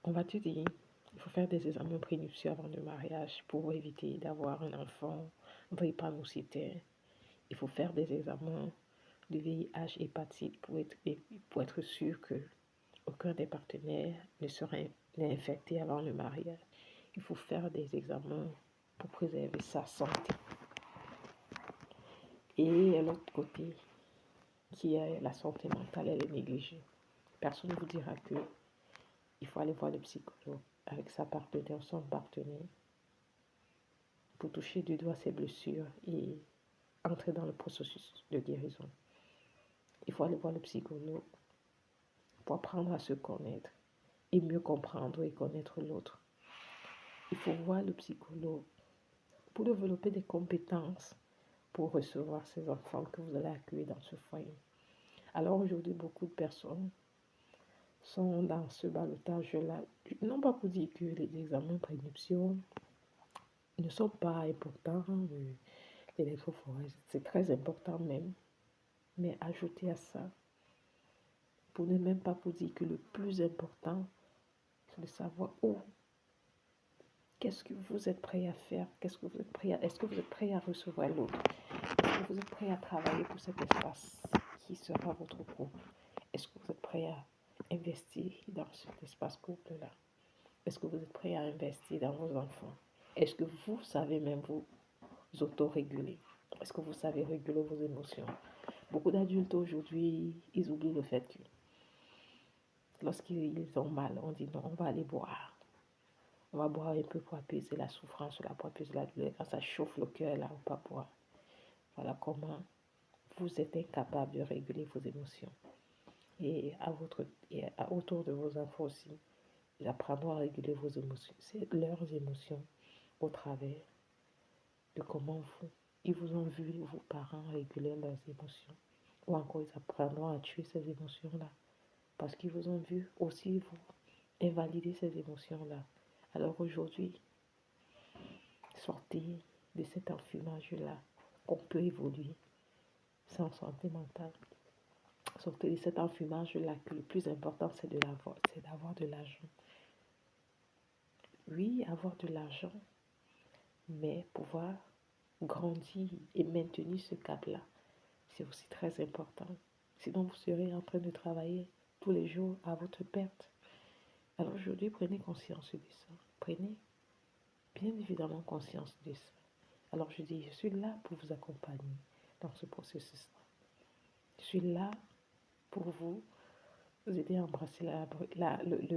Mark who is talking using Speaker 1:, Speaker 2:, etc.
Speaker 1: On va te dire, il faut faire des examens prénuptiaux avant le mariage pour éviter d'avoir un enfant drépanocytaire. Il faut faire des examens de VIH, hépatite pour être sûr que aucun des partenaires ne serait infecté avant le mariage. Il faut faire des examens pour préserver sa santé. Et l'autre côté, qui est la santé mentale, elle est négligée. Personne ne vous dira que il faut aller voir le psychologue avec sa partenaire, son partenaire, pour toucher du doigt ses blessures et entrer dans le processus de guérison. Il faut aller voir le psychologue pour apprendre à se connaître et mieux comprendre et connaître l'autre. Il faut voir le psychologue pour développer des compétences pour recevoir ces enfants que vous allez accueillir dans ce foyer. Alors aujourd'hui, beaucoup de personnes sont dans ce ballottage-là, non pas pour dire que les examens prénuptiaux ne sont pas importants, l'électrophorèse, c'est très important même, mais ajouter à ça, pour ne même pas pour dire que le plus important, c'est de savoir qu'est-ce que vous êtes prêt à faire, est-ce que vous êtes prêt à recevoir l'autre, est-ce que vous êtes prêt à travailler pour cet espace qui sera votre couple, est-ce que vous êtes prêt à investir dans cet espace couple-là, est-ce que vous êtes prêt à investir dans vos enfants, est-ce que vous savez même vous auto-réguler, est-ce que vous savez réguler vos émotions. Beaucoup d'adultes aujourd'hui, ils oublient le fait que lorsqu'ils ont mal, on dit non, on va aller boire. On va boire un peu pour apaiser la souffrance, pour apaiser la douleur. Quand ça chauffe le cœur, là, on va boire. Voilà comment vous êtes incapable de réguler vos émotions. Et autour de vos enfants aussi, ils apprendront à réguler vos émotions. C'est leurs émotions au travers de comment ils vous ont vu, vos parents, réguler leurs émotions. Ou encore, ils apprendront à tuer ces émotions-là. Parce qu'ils vous ont vu aussi vous invalider ces émotions-là. Alors aujourd'hui, sortez de cet enfumage-là qu'on peut évoluer sans santé mentale. Sortez de cet enfumage-là que le plus important, c'est d'avoir de l'argent. Oui, avoir de l'argent, mais pouvoir grandir et maintenir ce cap-là, c'est aussi très important. Sinon, vous serez en train de travailler tous les jours à votre perte. Alors aujourd'hui, prenez conscience de ça. Prenez bien évidemment conscience de ça. Alors je dis, je suis là pour vous accompagner dans ce processus-là. Je suis là pour vous aider à embrasser le